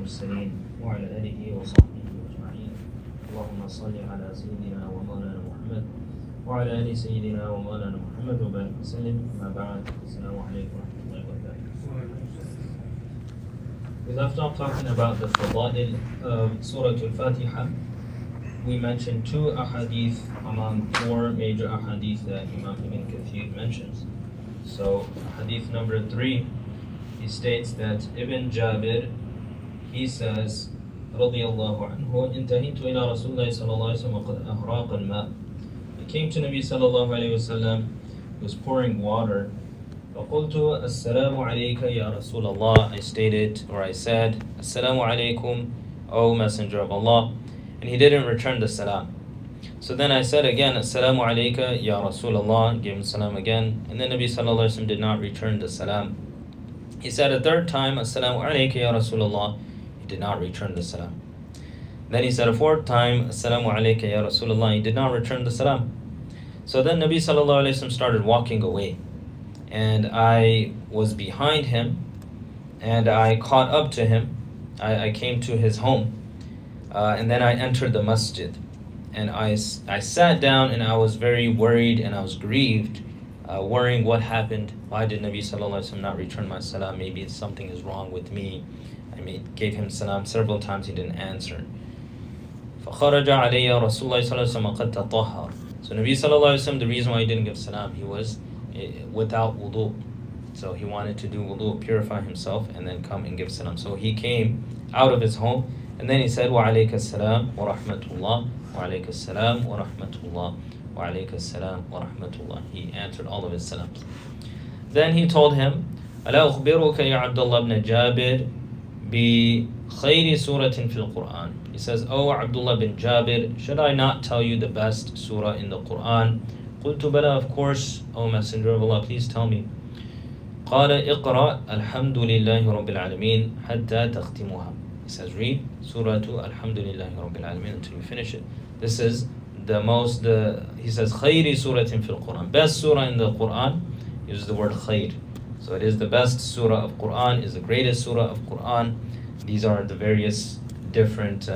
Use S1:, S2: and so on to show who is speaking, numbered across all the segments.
S1: المرسلين وعلى آله وصحبه أجمعين. اللهم صل على سيدنا ومولانا محمد وعلى آل سيدنا ومولانا محمد وبارك وسلم. أما بعد. السلام عليكم ورحمة الله وبركاته. We left off talking about the fadail of Surah Al-Fatiha. We mentioned two ahadith among four major ahadith that Imam Ibn Kathir mentions. So, hadith number 3, he states that Ibn Jabir, he says, رضي الله عنه, انتهيت إلى رسول الله صلى الله عليه وسلم وقد أهراق الماء. I came to Nabi sallallahu alayhi wasallam, he was pouring water. فقلت السلام عليك يا رسول الله. I stated, or I said, السلام عليكم, O Messenger of Allah. And he didn't return the salam. So then I said again, Assalamu alayka ya Rasulullah, gave him salam again, and then Nabi sallallahu alayhi wa sallam did not return the salam. He said a third time, Assalamu alayka ya Rasulullah, he did not return the salam. Then he said a fourth time, Assalamu alayka ya Rasulullah, he did not return the salam. So then Nabi sallallahu alayhi wa sallam started walking away, and I was behind him, and I caught up to him. I came to his home, and then I entered the masjid. And I sat down, and I was very worried and I was grieved, worrying what happened. Why did Nabi sallallahu alaihi wasallam not return my salam? Maybe something is wrong with me. I gave him salam several times, he didn't answer. فَخَرَجَ عَلَيَّ رَسُولُ اللَّهِ صَلَّى اللَّهُ عَلَيْهِ وَسَلَّمَ قَدْ تَطَهَّرَ. So Nabi sallallahu alaihi wasallam, the reason why he didn't give salam, he was without wudu. So he wanted to do wudu, purify himself, and then come and give salam. So he came out of his home, and then he said, وَعَلَيْكَ السَّلَامُ وَرَحْمَةُ اللَّهِ وَعَلَيْكَ السَّلَامُ وَرَحْمَةُ اللَّهِ وَعَلَيْكَ السَّلَامُ وَرَحْمَةُ اللَّهِ. He answered all of his salams. Then he told him, أَلَا أُخْبِرُكَ يَا عَبْدُ اللَّهِ بْنَ جَابِرٍ بِخَيْرِ سُورَةٍ فِي الْقُرْآنِ. He says, Oh Abdullah bin Jabir, should I not tell you the best surah in the Quran? قُلْتُ بَلَا, of course, O Messenger of Allah, please tell me. قَالَ اقْرَأْ الْحَمْدُ لِلَّهِ رَبِّ الْعَالَمِينَ حَتَّى تَخْتِمُهَا. He says, read Surah Alhamdulillahi Rabbil Alameen until you finish it. This is he says, khayri suratin fil Quran. Best surah in the Quran uses the word khayr. So it is the best surah of Quran, is the greatest surah of Quran. These are the various different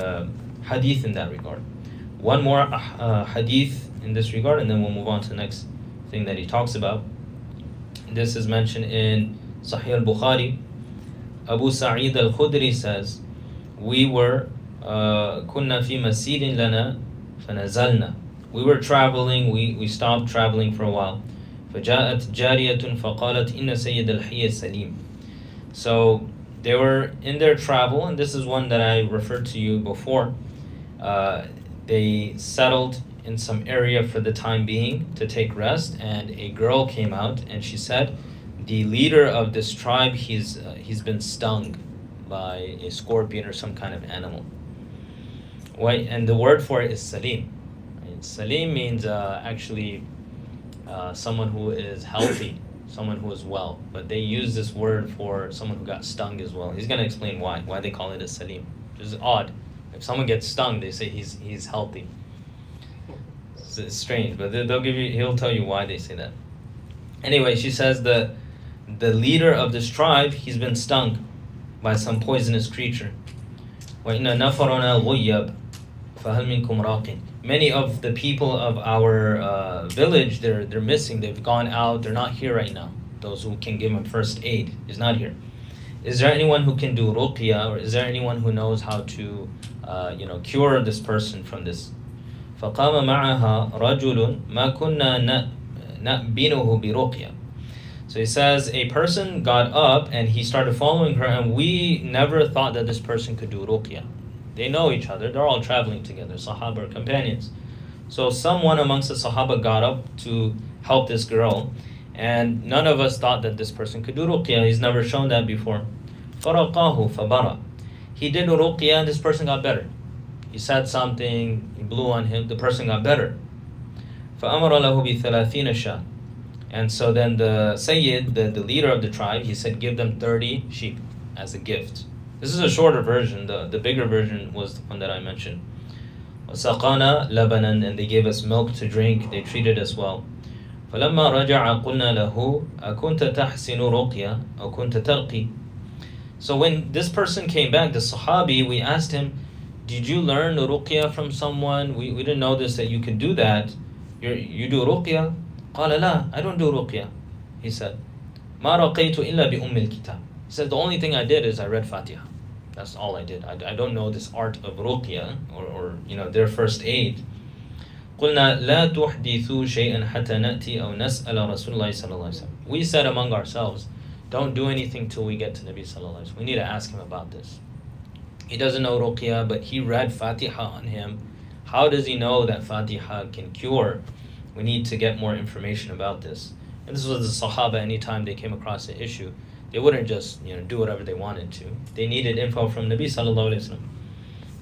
S1: hadith in that regard. One more hadith in this regard, and then we'll move on to the next thing that he talks about. This is mentioned in Sahih al-Bukhari. Abu Sa'id al-Khudri says, we were كنا في مسير لنا فنزلنا. We were traveling, we stopped traveling for a while. فجاءت جارية فقالت إن سيد الحي سليم. So they were in their travel, and this is one that I referred to you before. They settled in some area for the time being to take rest, and a girl came out and she said, the leader of this tribe, he's been stung by a scorpion or some kind of animal. Right? And the word for it is salim. Right? Salim means actually someone who is healthy, someone who is well. But they use this word for someone who got stung as well. He's going to explain why they call it a salim. Which is odd. If someone gets stung, they say he's healthy. It's strange, but he'll tell you why they say that. Anyway, she says the leader of this tribe, he's been stung by some poisonous creature. Many of the people of our village, they're missing. They've gone out. They're not here right now. Those who can give him first aid is not here. Is there anyone who can do ruqya, or is there anyone who knows how to cure this person from this? فَقَامَ مَعَهَا رَجُلٌ مَا كُنَّا نَأْبِنُهُ بِرُقْيَةٍ. So he says, a person got up and he started following her, and we never thought that this person could do ruqya. They know each other, they're all traveling together, Sahaba or companions. So someone amongst the Sahaba got up to help this girl, and none of us thought that this person could do ruqya. He's never shown that before. فَرَقَاهُ فَبَرَى. He did ruqya and this person got better. He said something, he blew on him, the person got better. فَأَمَرَ لَهُ بِثَلَاثِينَ شَاةٍ. And so then the Sayyid, the leader of the tribe, he said, give them 30 sheep as a gift. This is a shorter version. The bigger version was the one that I mentioned. وَسَقَانَا لَبَنًا. And they gave us milk to drink. They treated us well. فَلَمَّا رَجَعَ قُلْنَا لَهُ أَكُنْتَ تَحْسِنُ رُقْيَا أَوْ كُنْتَ تَرْقِي. So when this person came back, the Sahabi, we asked him, did you learn ruqya from someone? We didn't know this, that you can do that. You do ruqya? قال لا, I don't do ruqya. He said, ما رقيت إلا بأم الكتاب. He said, the only thing I did is I read Fatiha. That's all I did. I don't know this art of ruqya or their first aid. قلنا لا تحدثوا شيئا حتى نأتي أو نسأل رسول الله صلى الله عليه وسلم. We said among ourselves, don't do anything till we get to Nabi sallallahu alaihi wasallam. We need to ask him about this. He doesn't know ruqya, but he read Fatiha on him. How does he know that Fatiha can cure? We need to get more information about this. And this was the Sahaba. Anytime they came across an issue, they wouldn't just do whatever they wanted to. They needed info from Nabi sallallahu alaihi wasallam.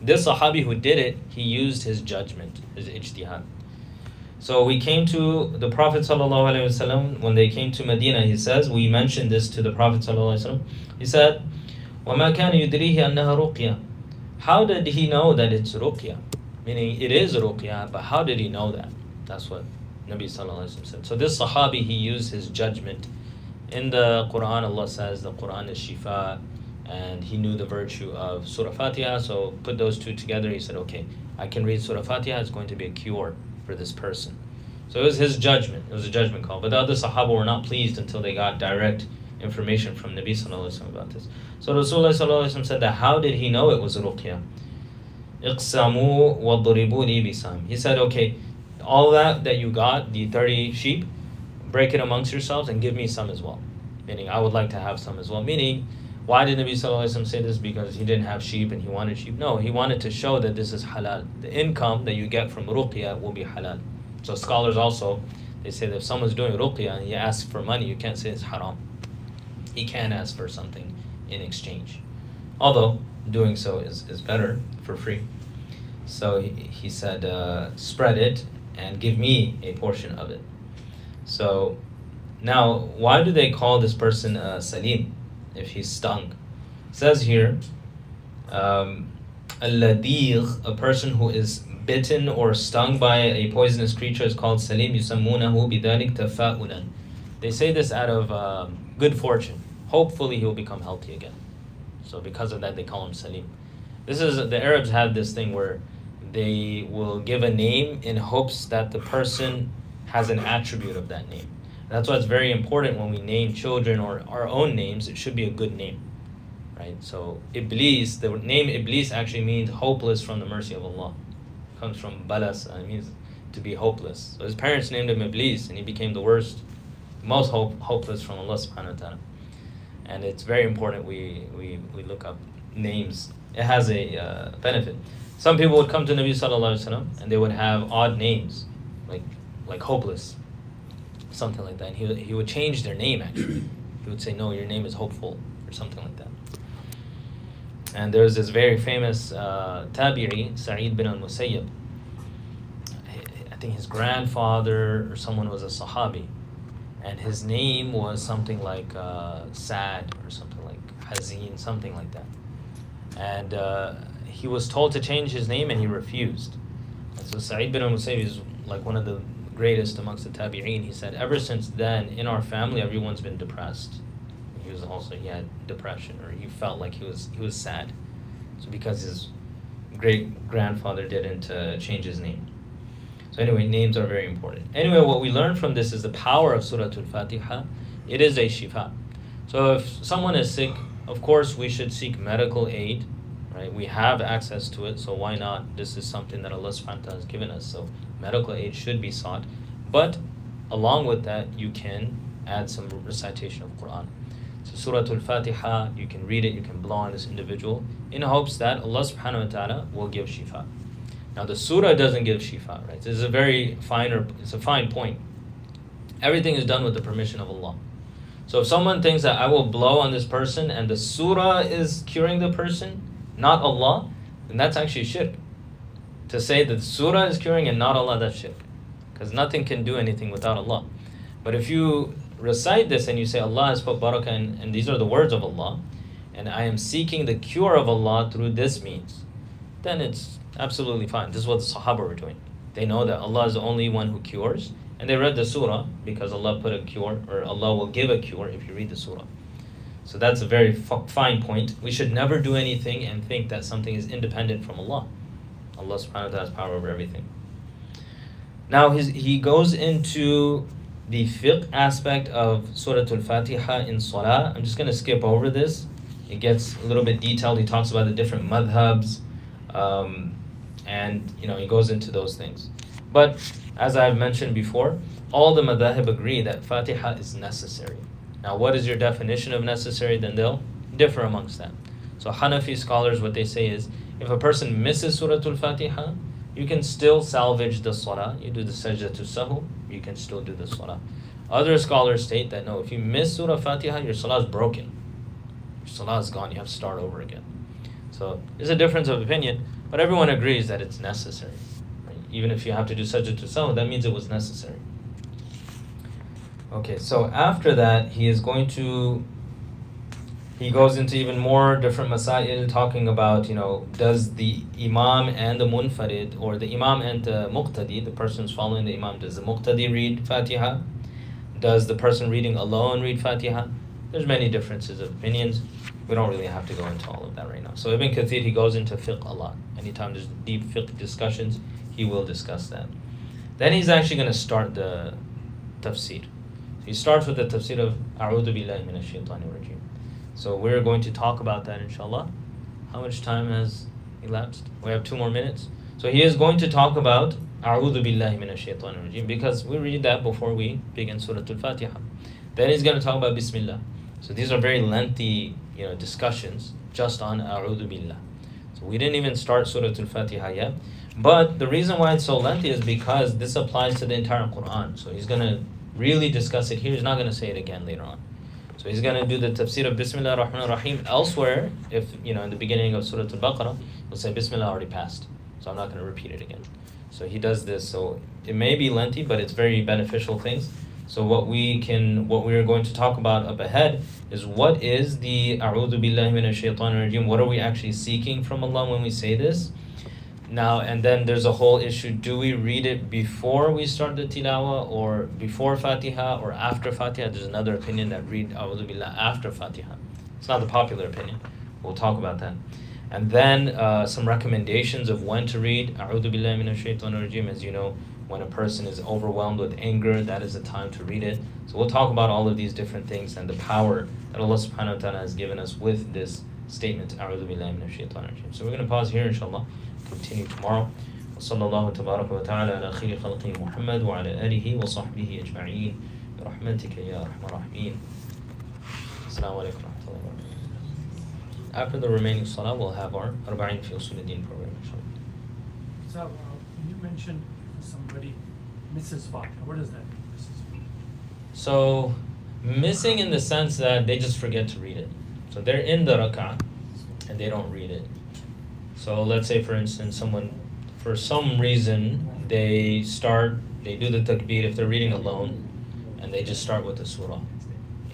S1: This Sahabi who did it, he used his judgment, his ijtihad. So we came to the Prophet sallallahu alaihi wasallam. When they came to Medina, he says, we mentioned this to the Prophet sallallahu alaihi wasallam. He said, وَمَا كَانَ يُدْرِيهِ أَنَّهَا رُقْيَةٌ. How did he know that it's ruqya? Meaning it is ruqya, but how did he know that? That's what Nabi sallallahu alaihi wasallam said. So this Sahabi, he used his judgment. In the Quran, Allah says the Quran is shifa, and he knew the virtue of Surah Fatiha, so put those two together. He said, okay, I can read Surah Fatiha, it's going to be a cure for this person. So it was his judgment. It was a judgment call. But the other Sahaba were not pleased until they got direct information from Nabi sallallahu alaihi wasallam about this. So Rasulullah sallallahu alaihi wasallam said that how did he know it was ruqya? اقسموا وضربوا لي بسهم. He said, okay, all that you got, the 30 sheep, break it amongst yourselves and give me some as well. Meaning, I would like to have some as well. Meaning, why did Nabi sallallahu alaihi wasallam say this? Because he didn't have sheep and he wanted sheep? No, he wanted to show that this is halal. The income that you get from ruqya will be halal. So scholars also, they say that if someone's doing ruqya and he asks for money, you can't say it's haram. He can ask for something in exchange. Although, doing so is better for free. So he said, spread it and give me a portion of it. So now, why do they call this person Salim if he's stung? It says here, Al-Ladigh, a person who is bitten or stung by a poisonous creature, is called Salim. يسمونه بذلك تفاؤلا. They say this out of good fortune. Hopefully he will become healthy again. So because of that, they call him Salim. This is, the Arabs have this thing where they will give a name in hopes that the person has an attribute of that name. That's why it's very important when we name children or our own names, it should be a good name, right? So Iblis, the name Iblis actually means hopeless from the mercy of Allah. It comes from balas, it means to be hopeless. So his parents named him Iblis, and he became the worst, most hopeless from Allah subhanahu wa ta'ala. And it's very important we look up names. It has a benefit. Some people would come to Nabi sallallahu alaihi wasallam and they would have odd names, like hopeless, something like that. And he would change their name actually. He would say, no, your name is hopeful, or something like that. And there's this very famous tabi'i, Sa'id bin al-Musayyib. I think his grandfather or someone was a Sahabi, and his name was something like Sad or something like Hazin, something like that. And he was told to change his name and he refused. And so Sa'id bin al-Musayyib is like one of the greatest amongst the tabi'een. He said, ever since then, in our family, everyone's been depressed. He had depression, or he felt like he was sad. So because his great-grandfather didn't change his name. So anyway, names are very important. Anyway, what we learn from this is the power of Surah Al-Fatiha. It is a shifa. So if someone is sick, of course we should seek medical aid, right? We have access to it, so why not? This is something that Allah subhanahu wa ta'ala has given us, so medical aid should be sought. But along with that, you can add some recitation of Quran. So Surah Al-Fatiha, you can read it, you can blow on this individual in hopes that Allah subhanahu wa ta'ala will give shifa. Now the surah doesn't give shifa, right? This is it's a fine point. Everything is done with the permission of Allah. So if someone thinks that I will blow on this person and the surah is curing the person, not Allah, then that's actually shirk. To say that the surah is curing and not Allah, that's shirk. Because nothing can do anything without Allah. But if you recite this and you say Allah has put barakah and these are the words of Allah, and I am seeking the cure of Allah through this means, then it's absolutely fine. This is what the Sahaba were doing. They know that Allah is the only one who cures, and they read the surah because Allah put a cure, or Allah will give a cure if you read the surah. So that's a very fine point. We should never do anything and think that something is independent from Allah. Allah subhanahu wa ta'ala has power over everything. Now he goes into the fiqh aspect of Surah Al-Fatiha in Salah. I'm just going to skip over this. It gets a little bit detailed. He talks about the different madhabs, and he goes into those things. But as I've mentioned before, all the madhahib agree that Fatiha is necessary. Now, what is your definition of necessary? Then they'll differ amongst them. So Hanafi scholars, what they say is, if a person misses Surah Al-Fatiha, you can still salvage the salah. You do the sajda to sahu, you can still do the salah. Other scholars state that no, if you miss Surah Fatiha, your salah is broken. Your salah is gone, you have to start over again. So there's a difference of opinion, but everyone agrees that it's necessary. Right? Even if you have to do sajda to sahu, that means it was necessary. Okay, so after that, he goes into even more different masail, talking about, does the imam and the munfarid, or the imam and the muqtadi, the person who's following the imam, does the muqtadi read Fatiha? Does the person reading alone read Fatiha? There's many differences of opinions. We don't really have to go into all of that right now. So Ibn Kathir, he goes into fiqh a lot. Anytime there's deep fiqh discussions, he will discuss that. Then he's actually going to start the tafsir. He starts with the tafsir of A'udhu Billahi Minash Shaitanir Rajim. So we're going to talk about that, inshallah. How much time has elapsed? We have 2 more minutes. So he is going to talk about A'udhu Billahi Minash Shaitanir Rajim, because we read that before we begin Surah Al-Fatiha. Then he's going to talk about Bismillah. So these are very lengthy, discussions just on A'udhu Billah. So we didn't even start Surah Al-Fatiha yet. But the reason why it's so lengthy is because this applies to the entire Quran. So he's going to really discuss it here. He's not going to say it again later on. So he's going to do the tafsir of Bismillah ar-Rahman ar-Rahim. Elsewhere, if, in the beginning of Surah Al-Baqarah, he'll say Bismillah already passed. So I'm not going to repeat it again. So he does this. So it may be lengthy, but it's very beneficial things. So what we are going to talk about up ahead is, what is the A'udhu Billahi Minash Shaitanir Rajim? What are we actually seeking from Allah when we say this? Now, and then there's a whole issue. Do we read it before we start the tilawah, or before Fatiha, or after Fatiha? There's another opinion that read A'udhu Billah after Fatiha. It's not the popular opinion. We'll talk about that. And then some recommendations of when to read A'udhu Billahi Minash Shaitanir Rajim. As you know, when a person is overwhelmed with anger, that is the time to read it. So we'll talk about all of these different things and the power that Allah subhanahu wa ta'ala has given us with this statement, A'udhu Billahi Minash Shaitanir Rajim. So we're going to pause here, inshallah. Continue tomorrow. وصلى الله تبارك وتعالى على خير خلقه محمد وعلى آله وصحبه أجمعين برحمتك يا أرحم الراحمين. السلام عليكم ورحمة الله وبركاته. After the remaining salah, we'll have our Arba'in fi Usul Din program.
S2: So, you mentioned somebody misses Fatiha. What is that?
S1: So, missing in the sense that they just forget to read it. So they're in the rak'ah and they don't read it. So let's say, for instance, someone, for some reason, they do the takbir if they're reading alone, and they just start with the surah.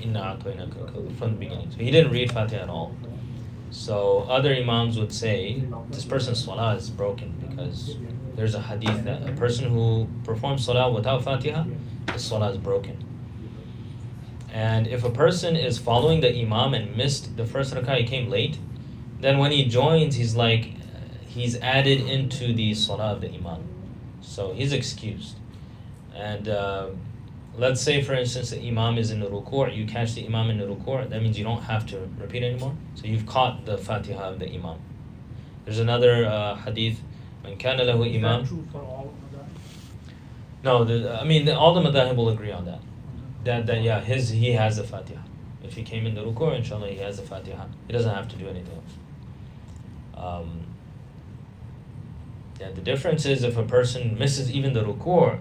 S1: Inna a'tainaka from the beginning. So he didn't read Fatiha at all. So other imams would say, this person's salah is broken, because there's a hadith that a person who performs salah without Fatiha, his salah is broken. And if a person is following the imam and missed the first rak'ah, he came late, then when he joins, he's added into the salah of the imam. So he's excused. And let's say, for instance, the imam is in the ruku', you catch the imam in the ruku', that means you don't have to repeat anymore. So you've caught the Fatiha of the imam. There's another hadith, من كان له imam.
S2: Is that true for all of
S1: No, all the madahib will agree on that. He has the Fatiha. If he came in the ruku', inshallah, he has the Fatiha. He doesn't have to do anything else. The difference is if a person misses even the ruku'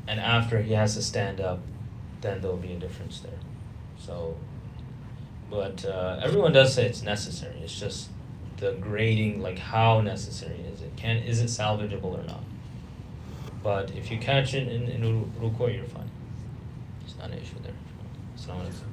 S1: and after he has to stand up, then there'll be a difference there. So, but everyone does say it's necessary. It's just the grading, like how necessary is it? Is it salvageable or not? But if you catch it in ruku', you're fine. It's not an issue there. Assalamu alaikum.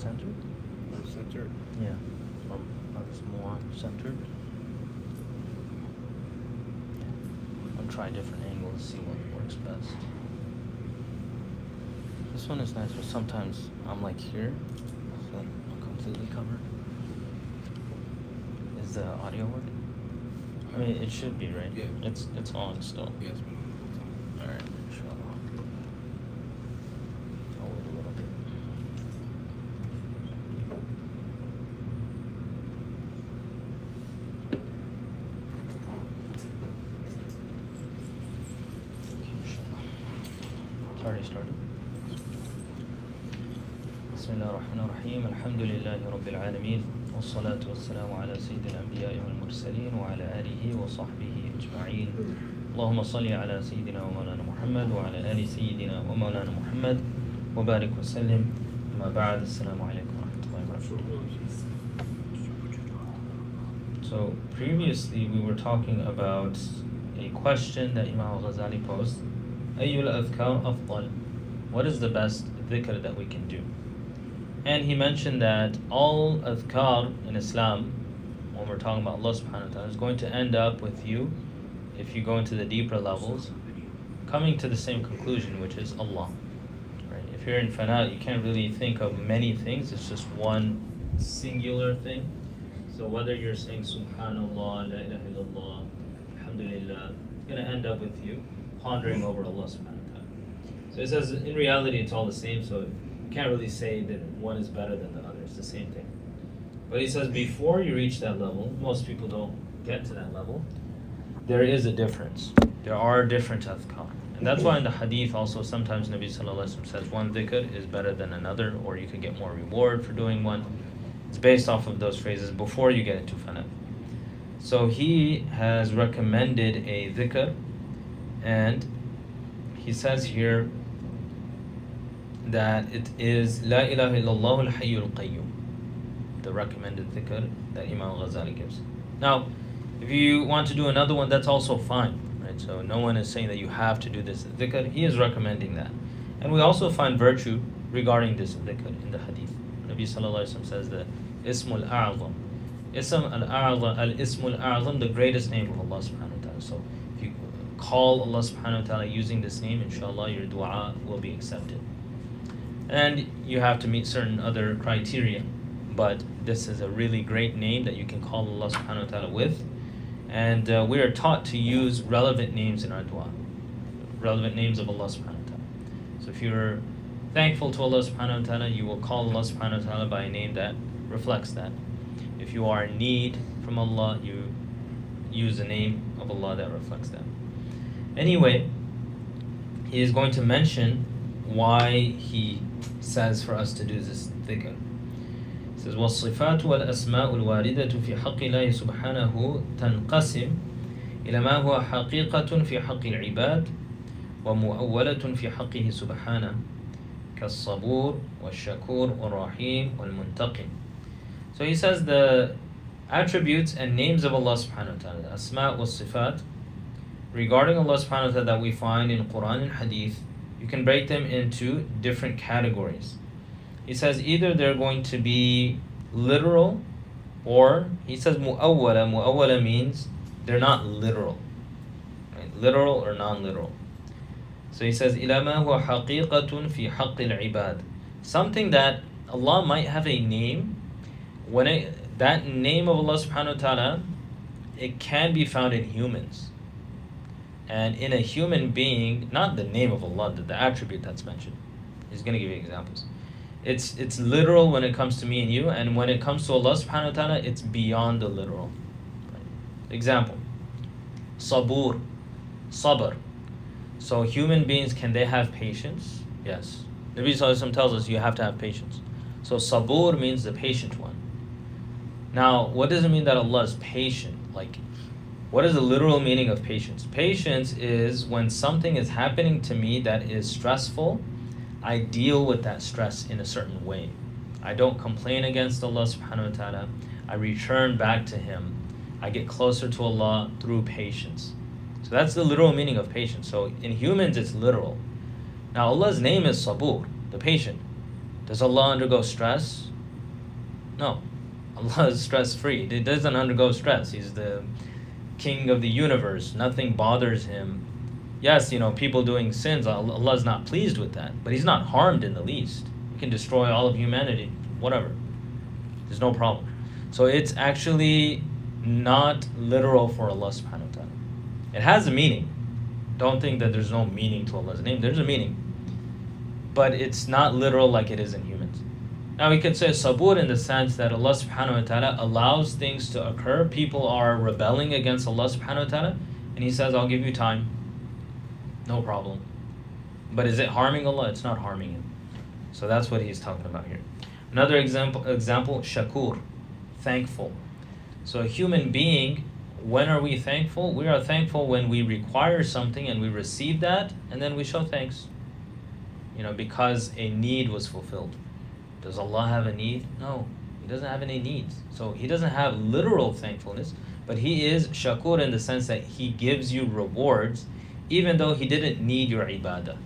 S3: centered?
S4: Centered.
S3: Yeah. It's more centered. I'll try different angles, see what works best. This one is nice, but sometimes I'm like here, so I'm completely covered. Is the audio working? I mean, it should be, right?
S4: Yeah.
S3: It's on still.
S4: Yeah, it's been on the whole time.
S3: All right, inshallah. I'll wait a little bit. It's already started. بسم الله الرحمن الرحيم الحمد لله رب العالمين والصلاة والسلام على سيد الأنبياء والمرسلين وعلى آله وصحبه أجمعين اللهم صل على سيدنا ومولانا محمد وعلى آل سيدنا ومولانا محمد وبارك وسلم أما بعد السلام عليكم ورحمة الله وبركاته. So previously we were talking about a question that Imam al-Ghazali posed. أي الأذكار أفضل? What is the best dhikr that we can do? And he mentioned that all adhkar in Islam, when we're talking about Allah subhanahu wa ta'ala, is going to end up with you, if you go into the deeper levels, coming to the same conclusion, which is Allah. Right? If you're in fana, you can't really think of many things, it's just one singular thing. So whether you're saying Subhanallah, La ilaha illallah, Alhamdulillah, it's going to end up with you pondering over Allah subhanahu wa ta'ala. So it says, in reality, it's all the same, so you can't really say that one is better than the other. It's the same thing. But he says before you reach that level, most people don't get to that level, there is a difference. There are different adhkar. And that's why in the hadith also sometimes Nabi Sallallahu Alaihi Wasallam says one dhikr is better than another, or you can get more reward for doing one. It's based off of those phrases before you get into fana. So he has recommended a dhikr, and he says here that it is La ilaha illallah al-hayyul qayyum, the recommended dhikr that Imam al-Ghazali gives. Now, if you want to do another one, that's also fine, right? So no one is saying that you have to do this dhikr. He is recommending that. And we also find virtue regarding this dhikr in the hadith. Nabi Sallallahu Alaihi Wasallam says the Ismul A'zam. Al-Ismul A'zam, the greatest name of Allah subhanahu wa ta'ala. So if you call Allah subhanahu wa ta'ala using this name, inshallah your dua will be accepted. And you have to meet certain other criteria, but this is a really great name that you can call Allah subhanahu wa ta'ala with. And we are taught to use relevant names in our dua, relevant names of Allah subhanahu wa ta'ala. So if you're thankful to Allah subhanahu wa ta'ala, you will call Allah subhanahu wa ta'ala by a name that reflects that. If you are in need from Allah, you use the name of Allah that reflects that. Anyway, he is going to mention why he says for us to do this dhikr. He says, وَالصِّفَاتُ وَالْأَسْمَاءُ الْوَارِدَةُ فِي حَقِّ اللَّهِ سُبْحَانَهُ تَنْقَسِمْ إِلَى مَا هُوَ حَقِيقَةٌ فِي حَقِّ الْعِبَادِ وَمُؤَوَّلَةٌ فِي حَقِّهِ سُبْحَانَهُ كَالصَّبُورِ وَالشَّكُورِ وَالرَّحِيمِ وَالْمُنْتَقِمِ. So he says the attributes and names of Allah subhanahu wa ta'ala, the asma' wa sifat, regarding Allah subhanahu wa ta'ala that we find in Quran and Hadith, you can break them into different categories. He says either they're going to be literal, or he says mu'awwala. Mu'awwala means they're not literal, right? Literal or non-literal. So he says إِلَى مَا هُوَ حَقِيقَةٌ فِي حَقِّ الْعِبَادِ, something that Allah might have a name. When that name of Allah subhanahu wa ta'ala, it can be found in humans. And in a human being, not the name of Allah, the attribute that's mentioned. He's going to give you examples. It's literal when it comes to me and you, and when it comes to Allah subhanahu wa ta'ala, it's beyond the literal. Right? Example, sabur, sabr. So human beings, can they have patience? Yes. Nabi Sallallahu Alaihi Wasallam tells us you have to have patience. So sabur means the patient one. Now, what does it mean that Allah is patient? Like, what is the literal meaning of patience? Patience is when something is happening to me that is stressful, I deal with that stress in a certain way. I don't complain against Allah subhanahu wa ta'ala. I return back to Him. I get closer to Allah through patience. So that's the literal meaning of patience. So in humans, it's literal. Now, Allah's name is Sabur, the patient. Does Allah undergo stress? No. Allah is stress-free. He doesn't undergo stress. He's the king of the universe. Nothing bothers him. Yes, people doing sins, Allah is not pleased with that, but He's not harmed in the least. He can destroy all of humanity, whatever. There's no problem. So it's actually not literal for Allah subhanahu wa ta'ala. It has a meaning. Don't think that there's no meaning to Allah's name. There's a meaning. But it's not literal like it is in humans. Now we could say sabur in the sense that Allah subhanahu wa ta'ala allows things to occur. People are rebelling against Allah subhanahu wa ta'ala, and He says, I'll give you time. No problem. But is it harming Allah? It's not harming Him. So that's what He's talking about here. Another example, shakur, thankful. So a human being, when are we thankful? We are thankful when we require something and we receive that, and then we show thanks. Because a need was fulfilled. Does Allah have a need? No, He doesn't have any needs. So He doesn't have literal thankfulness, but He is shakur in the sense that He gives you rewards, even though He didn't need your ibadah.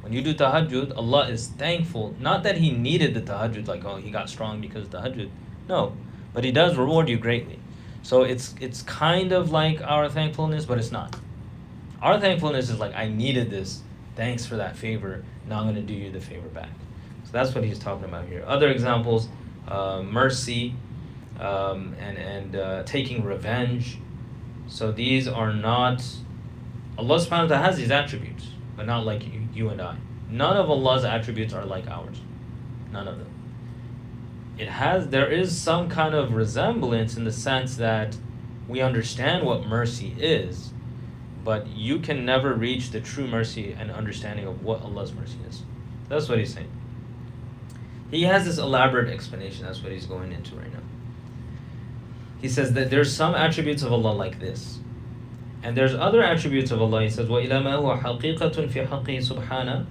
S3: When you do tahajjud, Allah is thankful, not that He needed the tahajjud, like, He got strong because of tahajjud. No, but He does reward you greatly. So it's kind of like our thankfulness, but it's not. Our thankfulness is like, I needed this, thanks for that favor, now I'm going to do you the favor back. So that's what He's talking about here. Other examples, mercy, and taking revenge. So these are not, Allah subhanahu wa ta'ala has these attributes, but not like you and I. None of Allah's attributes are like ours. None of them. There is some kind of resemblance in the sense that we understand what mercy is, but you can never reach the true mercy and understanding of what Allah's mercy is. That's what He's saying. He has this elaborate explanation. That's what he's going into right now. He says that there's some attributes of Allah like this. And there's other attributes of Allah. He says, وَإِلَى مَا هُوَ حَقِيقَةٌ فِي حَقِّهِ سُبْحَانَهُ.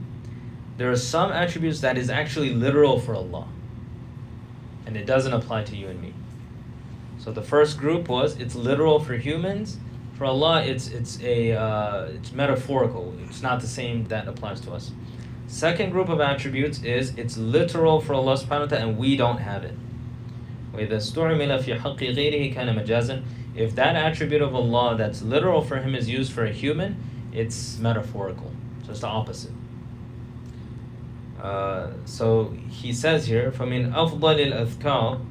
S3: There are some attributes that is actually literal for Allah. And it doesn't apply to you and me. So the first group was, it's literal for humans. For Allah, it's metaphorical. It's not the same that applies to us. Second group of attributes is, it's literal for Allah subhanahu wa ta'ala and we don't have it. وَإِذَا اسْتُعْمِلَ فِي حَقِّ غَيْرِهِ كَانَ مَجَازًا. If that attribute of Allah that's literal for Him is used for a human, it's metaphorical. So it's the opposite. So he says here, فَمِنْ أَفْضَلِ الْأَذْكَارِ,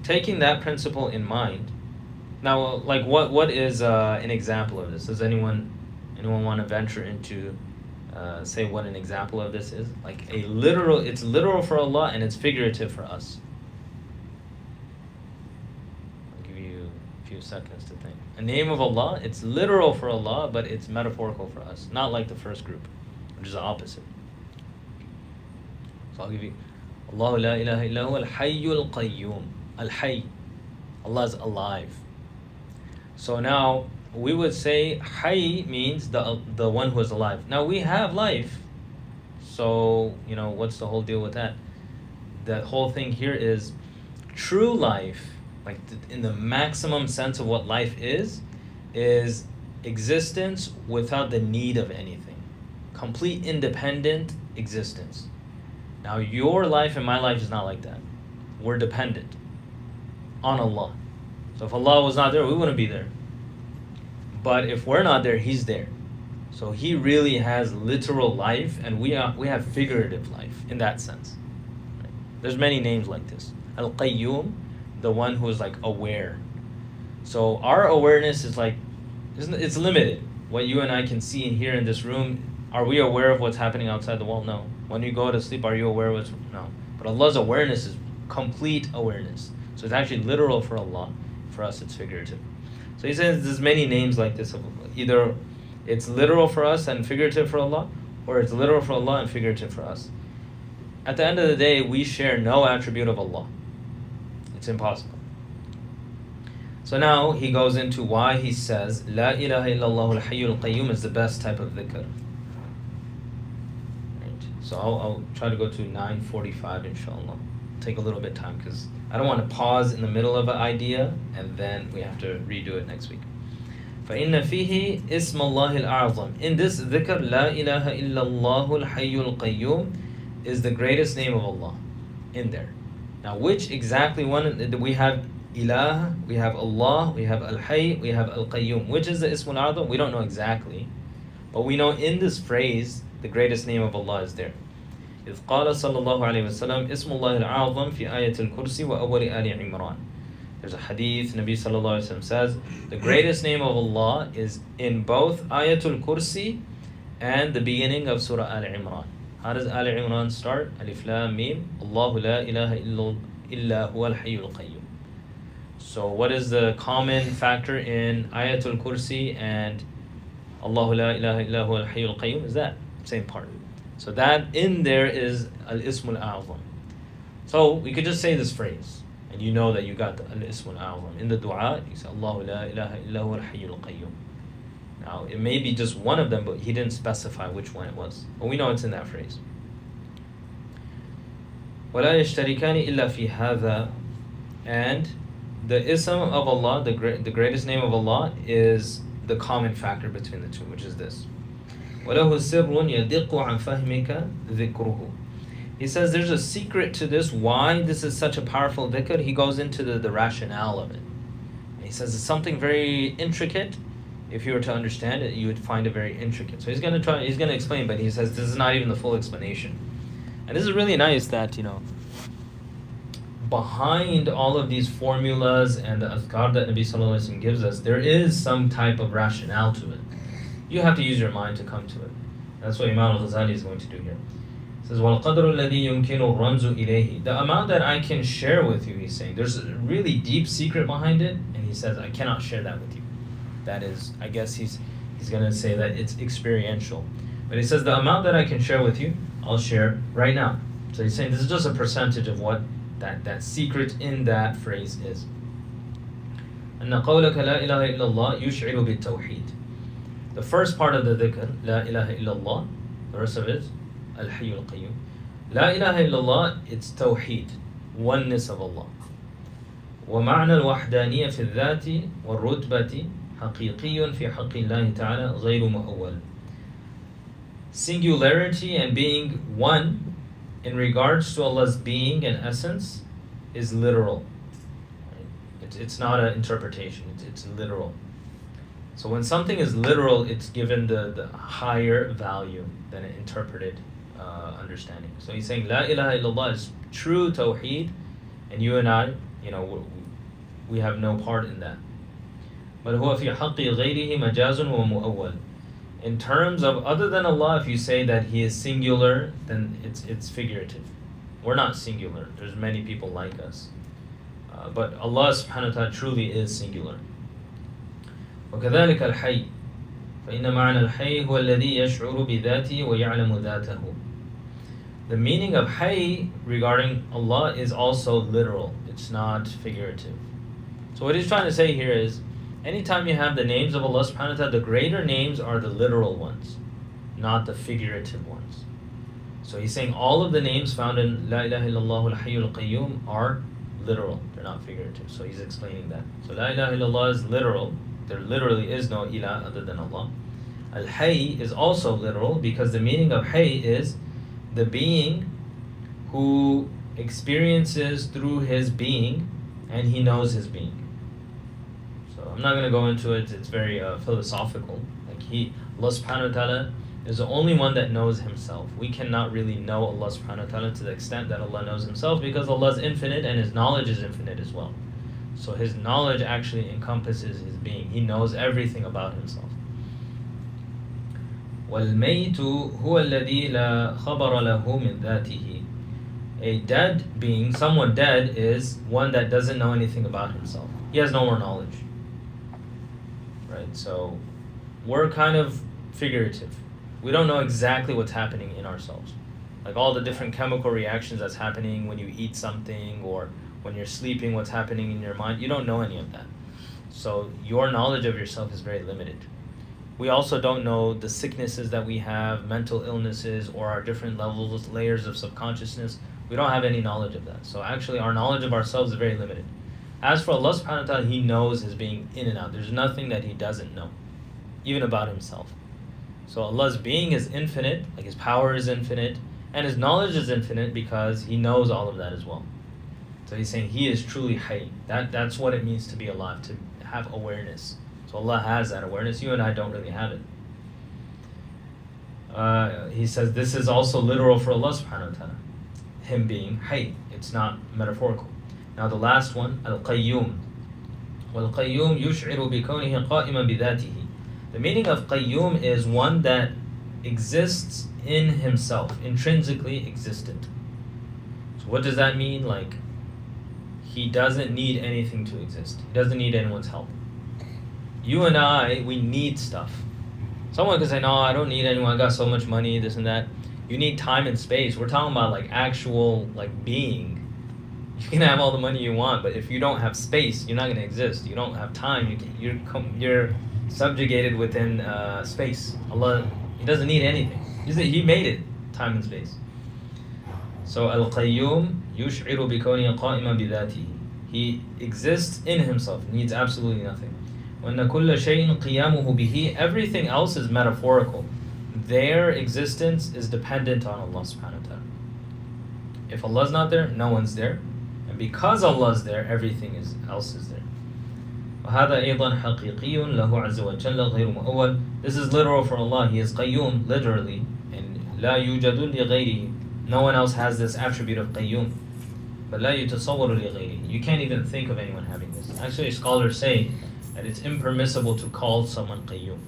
S3: taking that principle in mind. Now, like what is an example of this? Does anyone want to venture into say what an example of this is? Like it's literal for Allah and it's figurative for us. I'll give you a few seconds to think. A name of Allah, it's literal for Allah, but it's metaphorical for us. Not like the first group, which is the opposite. So I'll give you, Allahu la ilaha illa huwa al-hayyul qayyum. Al-hayy. Allah is alive. So now we would say hayy means the one who is alive. Now we have life. So, what's the whole deal with that? The whole thing here is true life, like in the maximum sense of what life is existence without the need of anything. Complete independent existence. Now your life and my life is not like that. We're dependent on Allah. So if Allah was not there, we wouldn't be there. But if we're not there, He's there. So He really has literal life, and we have figurative life in that sense. Right? There's many names like this. Al-Qayyum, the one who is like aware. So our awareness is like, it's limited. What you and I can see and hear in this room, are we aware of what's happening outside the wall? No. When you go to sleep, are you aware of what's... No. But Allah's awareness is complete awareness. So it's actually literal for Allah. For us, it's figurative. So he says there's many names like this. Either it's literal for us and figurative for Allah, or it's literal for Allah and figurative for us. At the end of the day, we share no attribute of Allah. It's impossible. So now he goes into why he says La ilaha illallah al-hayyul qayyum is the best type of dhikr. Right. So I'll try to go to 9:45 inshallah. Take a little bit of time because I don't want to pause in the middle of an idea and then we have to redo it next week. فَإِنَّ فِيهِ اسْمَ اللَّهِ الْأَعْظَمِ. In this dhikr, لَا إِلَهَ إِلَّا اللَّهُ الْحَيُّ الْقَيُّومِ is the greatest name of Allah in there. Now, which exactly one? We have Ilah, we have Allah, we have Al-Hayy, we have Al-Qayyum. Which is the Ismul A'zam? We don't know exactly. But we know in this phrase, the greatest name of Allah is there. إذ قال صلى الله عليه وسلم اسم الله الأعظم في آية الكرسي وأول آل عمران. There's a hadith, Nabi sallallahu alaihi wasallam says, the greatest name of Allah is in both Ayatul Kursi and the beginning of Surah Al Imran. How does Al Imran start? Alif Lam Mim, Allahu la ilaha illa huwa al-hayyul qayyum. So what is the common factor in Ayatul Kursi and Allahu la ilaha illa huwa al-hayyul qayyum? Is that same part. So that in there is Al-Ismul A'zam. So we could just say this phrase, and you know that you got the Al-Ismul A'zam. In the dua, you say, Allahu la ilaha illa huwa al-hayyul qayyum. Now, it may be just one of them, but he didn't specify which one it was. But we know it's in that phrase. وَلَا يَشْتَرِكَانِ إِلَّا فِي هَذَا. And the ism of Allah, the greatest name of Allah, is the common factor between the two, which is this. وَلَهُ سِرٌ يَدِقُّ عَنْ فَهْمِكَ ذِكْرُهُ. He says there's a secret to this, why this is such a powerful dhikr. He goes into the rationale of it. And he says it's something very intricate. If you were to understand it, you would find it very intricate. So he's going to explain, but he says this is not even the full explanation. And this is really nice that, behind all of these formulas and the azkar that Nabi Sallallahu Alaihi Wasallam gives us, there is some type of rationale to it. You have to use your mind to come to it. That's what Imam al-Ghazali is going to do here. He says, وَالْقَدْرُ الَّذِي يُمْكِنُ الرَّمْزُ إِلَيْهِ. The amount that I can share with you, he's saying, there's a really deep secret behind it, and he says, I cannot share that with you. That is, I guess he's going to say that it's experiential. But he says, the amount that I can share with you, I'll share right now. So he's saying this is just a percentage of what that secret in that phrase is. أَنَّ قَوْلَكَ لَا إِلَهَ إِلَّا اللَّهِ يُشْعِرُ بِالتَّوْحِيدِ. The first part of the dhikr, La ilaha illallah, the rest of it, Al-Hayyul Qayyum. La ilaha illallah, it's tawheed, oneness of Allah. وَمَعْنَى الْوَحْدَانِيَّةِ فِي الذَّاتِ وَالرُّتْبَةِ حَقِيقِيٌّ فِي حَقِّ اللَّهِ تَعَالَى غَيْرُ مُؤَوَّلٍ. Singularity and being one in regards to Allah's being and essence is literal. It's not an interpretation, it's literal. So when something is literal, it's given the higher value than an interpreted understanding. So he's saying La ilaha illallah is true tawheed, and you and I, we have no part in that. But huwa fi haqqi ghayrihi majazun wa mu'awwal. In terms of other than Allah, if you say that He is singular, then it's figurative. We're not singular. There's many people like us. But Allah subhanahu wa ta'ala truly is singular. وكذلك الحي فإن معنى الحي هو الذي يشعر بذاته ويعلم ذاته. The meaning of Hayy regarding Allah is also literal. It's not figurative. So what he's trying to say here is, anytime you have the names of Allah subhanahu wa ta'ala, the greater names are the literal ones, not the figurative ones. So he's saying all of the names found in La ilaha illallah al-hayyul qayyum are literal. They're not figurative. So he's explaining that. So La ilaha illallah is literal. There literally is no ilah other than Allah. Al-Hayy is also literal because the meaning of Hayy is the being who experiences through his being and he knows his being. So I'm not going to go into it. It's very philosophical. Allah subhanahu wa ta'ala is the only one that knows himself. We cannot really know Allah subhanahu wa ta'ala to the extent that Allah knows himself, because Allah is infinite and his knowledge is infinite as well. So his knowledge actually encompasses his being. He knows everything about himself. وَالْمَيْتُ هُوَ الَّذِي لَا خَبَرَ لَهُ مِنْ ذَاتِهِ. A dead being, someone dead, is one that doesn't know anything about himself. He has no more knowledge. Right? So we're kind of figurative. We don't know exactly what's happening in ourselves. Like all the different chemical reactions that's happening when you eat something, or when you're sleeping, what's happening in your mind, you don't know any of that. So your knowledge of yourself is very limited. We also don't know the sicknesses that we have, mental illnesses, or our different levels, layers of subconsciousness. We don't have any knowledge of that. So actually our knowledge of ourselves is very limited. As for Allah subhanahu wa ta'ala, He knows His being in and out. There's nothing that He doesn't know, even about Himself. So Allah's being is infinite, like His power is infinite, and His knowledge is infinite because He knows all of that as well. So he's saying he is truly Hayy. That's what it means to be alive, to have awareness. So Allah has that awareness. You and I don't really have it. He says this is also literal for Allah subhanahu wa ta'ala. Him being Hayy. It's not metaphorical. Now the last one, Al-Qayyum. وَالْقَيُّومُ يُشْعِرُ بِكَوْنِهِ قَائِمًا بِذَاتِهِ. The meaning of Qayyum is one that exists in himself, intrinsically existent. So what does that mean? Like, he doesn't need anything to exist. He doesn't need anyone's help. You and I, we need stuff. Someone can say, no, I don't need anyone, I got so much money, this and that. You need time and space. We're talking about like actual like being. You can have all the money you want, but if you don't have space, you're not going to exist. You don't have time. You're subjugated within space. Allah, He doesn't need anything. He made it, time and space. So Al-Qayyum يُشْعِرُ بِكَوْنِهِ قَائِمًا بِذَاتِهِ. He exists in himself, needs absolutely nothing. وَأَنَّ كُلَّ شَيْءٍ قِيَامُهُ بِهِ. Everything else is metaphorical. Their existence is dependent on Allah subhanahu wa ta'ala. If Allah's not there, no one's there. And because Allah's there, everything else is there. وَهَذَا أَيْضًا حَقِيقِيٌّ لَهُ عَزَّ وَجَلَّ غَيْرُ مُؤَوَّلٍ. This is literal for Allah. He is Qayyum, literally. And لَا يُوجَدُ لِغَيْرِهِ. No one else has this attribute of Qayyum. But لَا يُتَصَوَّرُ لِغَيْرِهِ. You can't even think of anyone having this. Actually, scholars say that it's impermissible to call someone Qayyum.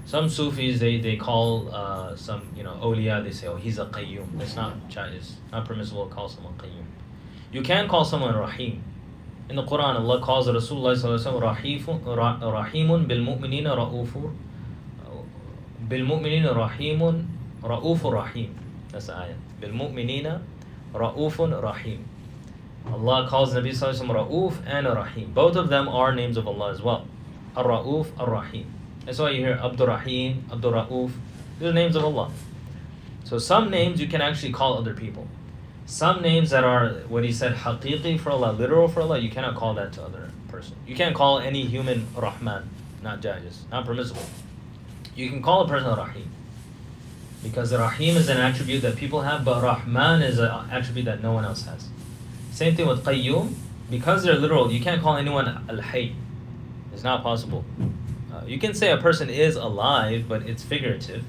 S3: Some Sufis, they call some, awliya, they say, oh, he's a Qayyum. It's not jaiz. Not permissible to call someone Qayyum. You can call someone Rahim. In the Quran, Allah calls Rasulullah Rahimun bil-mu'minina ra'ufur. Bil-mu'minina Rahimun ra'ufur Rahim. That's the ayah. Bil-mu'minina ra'ufun Rahim. Allah calls Nabi Sallallahu Alaihi Wasallam Ra'uf and Rahim. Both of them are names of Allah as well. Ar-Ra'uf, Ar-Rahim. That's why you hear Abdur Rahim, Abdur Ra'uf. These are names of Allah. So some names you can actually call other people. Some names that are, what he said, haqiqi for Allah, literal for Allah, you cannot call that to other person. You can't call any human Rahman, not jaiz, not permissible. You can call a person Rahim. Because the Rahim is an attribute that people have, but Rahman is an attribute that no one else has. Same thing with Qayyum. Because they're literal, you can't call anyone Al-Hayy. It's not possible. You can say a person is alive, but it's figurative.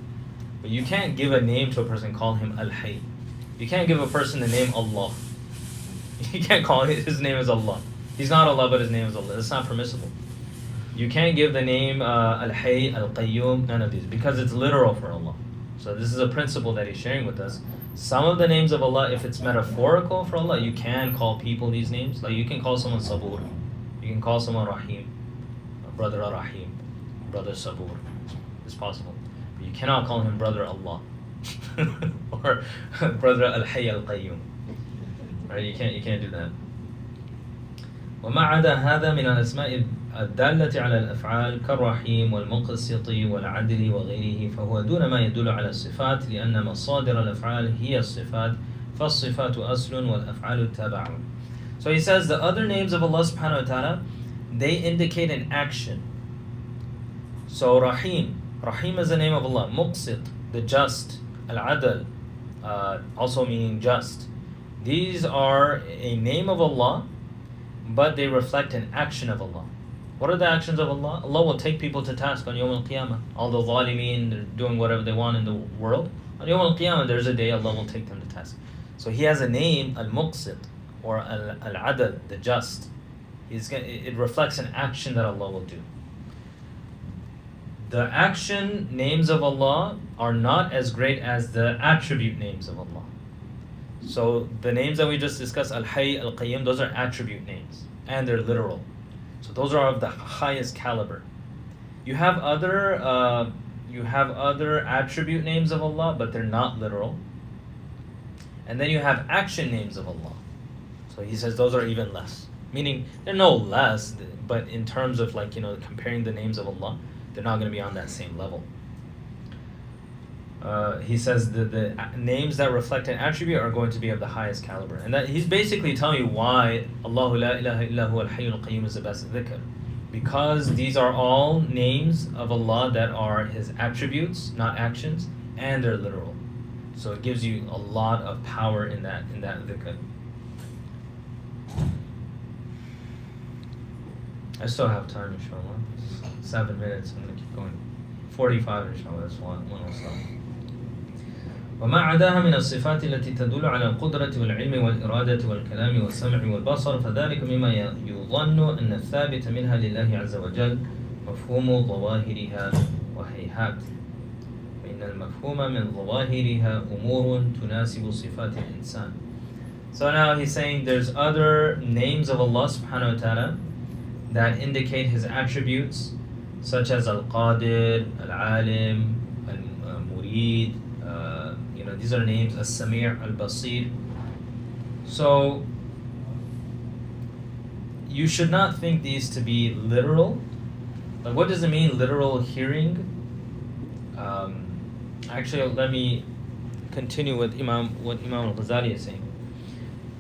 S3: But you can't give a name to a person and call him Al-Hayy. You can't give a person the name Allah. You can't call his name is Allah. He's not Allah, but his name is Allah. That's not permissible. You can't give the name Al-Hayy, Al-Qayyum, none of these, because it's literal for Allah. So this is a principle that he's sharing with us. Some of the names of Allah, if it's metaphorical for Allah, you can call people these names. Like you can call someone Sabur. You can call someone Rahim. Brother Rahim. Brother Sabur. It's possible. But you cannot call him Brother Allah. or Brother Al-Hayy Al-Qayyum. Right? You can't do that. وما عدا هذا من الأسماء الدالة على الأفعال كالرحيم والمقسط والعدل وغيره فهو دون ما يدل على الصفات لأن مصادر الأفعال هي الصفات فالصفات أصل والأفعال تبع. So he says the other names of Allah subhanahu wa ta'ala, they indicate an action. So Rahim is the name of Allah. Muqsit, the just. Al-Adl, also meaning just. These are a name of Allah, but they reflect an action of Allah. What are the actions of Allah? Allah will take people to task on Yawm al-Qiyamah. All the zalimeen, they're doing whatever they want in the world. On Yawm al-Qiyamah, there's a day Allah will take them to task. So he has a name, Al-Muqsit, or Al-Adl, the just. It reflects an action that Allah will do. The action names of Allah are not as great as the attribute names of Allah. So the names that we just discussed, Al-Hayy, Al-Qayyum, those are attribute names. And they're literal. So those are of the highest caliber. You have other attribute names of Allah, but they're not literal. And then you have action names of Allah. So he says those are even less. Meaning they're no less, but in terms of comparing the names of Allah, they're not going to be on that same level. He says the names that reflect an attribute are going to be of the highest caliber. And that he's basically telling you why Allahu la ilaha illa huwa al-hayyul qayyum is the best dhikr. Because these are all names of Allah that are His attributes, not actions, and they're literal. So it gives you a lot of power in that dhikr. I still have time, inshallah. 7 minutes, I'm going to keep going. 45, inshallah, that's one I'll stop. وما عداها من الصفات التي تدل على القدرة والعلم والإرادة والكلام والسمع والبصر فذلك مما يظن أن الثابت منها لله عز وجل مفهوم ظواهرها وهيهات فإن المفهوم من ظواهرها أمور تناسب صفات الإنسان. So now he's saying there's other names of Allah subhanahu wa ta'ala that indicate his attributes such as Al-Qadir, Al-Alim, Al-Murid, these are names, As-Sami', Al-Basir. So you should not think these to be literal. Like, what does it mean, literal hearing? Actually, let me continue with what Imam al-Ghazali is saying,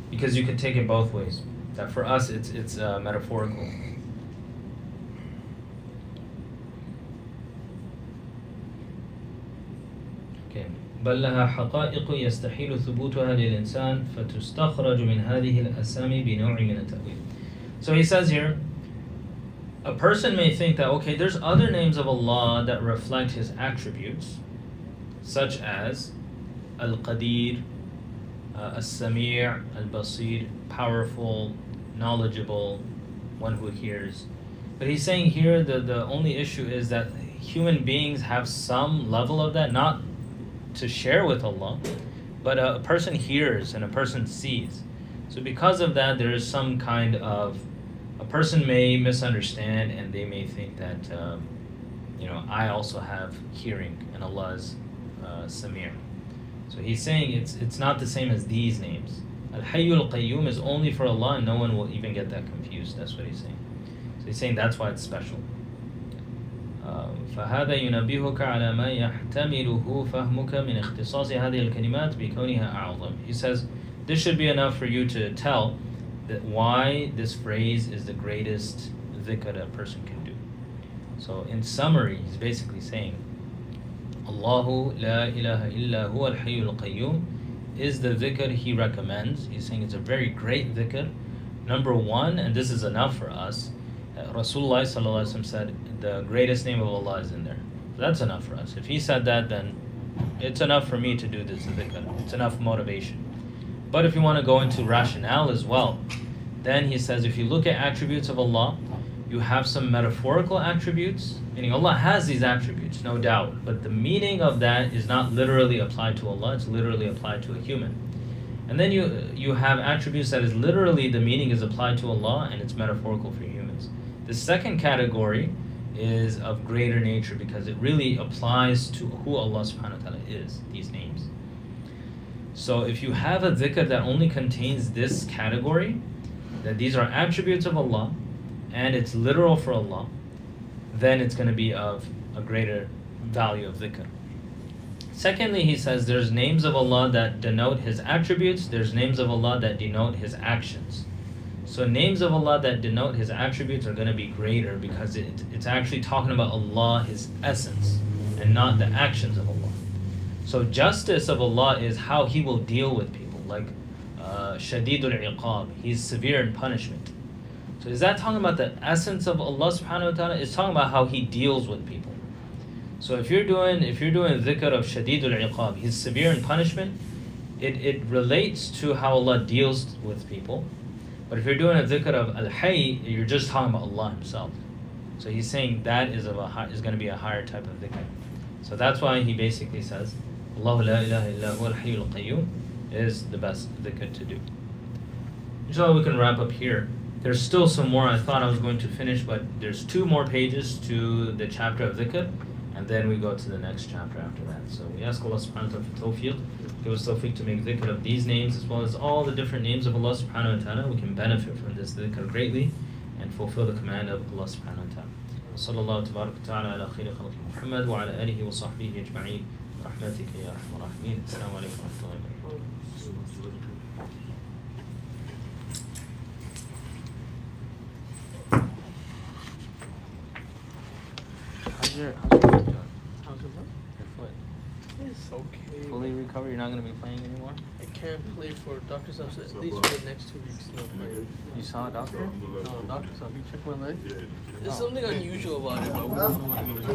S3: because you can take it both ways. That for us, it's metaphorical. Okay. بل لها حقائق يستحيل ثبوتها للإنسان فتستخرج من هذه الأسامي بنوع من التأويل. So he says here, a person may think that, okay, there's other names of Allah that reflect his attributes, such as Al-Qadir, As-Sami', Al-Basir, powerful, knowledgeable, one who hears. But he's saying here the only issue is that human beings have some level of that, not to share with Allah, but a person hears and a person sees. So because of that, there is some kind of, a person may misunderstand and they may think that, I also have hearing and Allah's Samir. So he's saying it's not the same as these names. Al-Hayyu al-Qayyum is only for Allah and no one will even get that confused. That's what he's saying. So he's saying that's why it's special. فهذا ينبهك على ما يحتمله فهمك من اختصاص هذه الكلمات بكونها أعظم. He says this should be enough for you to tell that why this phrase is the greatest dhikr a person can do. So in summary, he's basically saying Allahu la ilaha illa huwa al-Hayyu al-Qayyum is the dhikr he recommends. He's saying it's a very great dhikr. Number one, and this is enough for us, Rasulullah sallallahu alaihi wasallam said the greatest name of Allah is in there. So that's enough for us. If he said that, then it's enough for me to do this dhikr. It's enough motivation. But if you want to go into rationale as well, then he says if you look at attributes of Allah, you have some metaphorical attributes, meaning Allah has these attributes, no doubt. But the meaning of that is not literally applied to Allah, it's literally applied to a human. And then you have attributes that is literally the meaning is applied to Allah and it's metaphorical for humans. The second category is of greater nature because it really applies to who Allah subhanahu wa ta'ala is, these names. So if you have a dhikr that only contains this category, that these are attributes of Allah and it's literal for Allah, then it's going to be of a greater value of dhikr. Secondly, he says there's names of Allah that denote his attributes, there's names of Allah that denote his actions. So names of Allah that denote his attributes are going to be greater because it's actually talking about Allah, his essence, and not the actions of Allah. So justice of Allah is how he will deal with people, like Shadidul Iqab, he's severe in punishment. So is that talking about the essence of Allah subhanahu wa ta'ala? It's talking about how he deals with people. So if you're doing dhikr of Shadidul Iqab, he's severe in punishment, it relates to how Allah deals with people. But if you're doing a dhikr of Al-Hayy, you're just talking about Allah himself. So he's saying that is going to be a higher type of dhikr. So that's why he basically says Allahu la ilaha illa huwa al-Hayyu al-Qayyum is the best dhikr to do. Inshallah, we can wrap up here. There's still some more I thought I was going to finish, but there's 2 more pages to the chapter of dhikr, and then we go to the next chapter after that. So we ask Allah subhanahu wa ta'ala for tawfiq, give us tawfiq to make dhikr of these names as well as all the different names of Allah subhanahu wa ta'ala. We can benefit from this dhikr greatly and fulfill the command of Allah subhanahu wa ta'ala. وصلى الله تبارك وتعالى على خير خلق محمد وعلى آله وصحبه أجمعين برحمتك يا أرحم الراحمين. السلام عليكم ورحمة الله وبركاته. How's your foot doing?
S2: How's it look?
S3: Your foot.
S5: It's okay.
S3: Fully recovered? You're not going to be playing anymore?
S5: I can't play for doctor's office at least for the next 2 weeks. No playing.
S3: You saw a doctor?
S5: No, doctor's office. He checked my leg.
S3: Oh.
S5: There's something unusual about it, but we don't know what it is.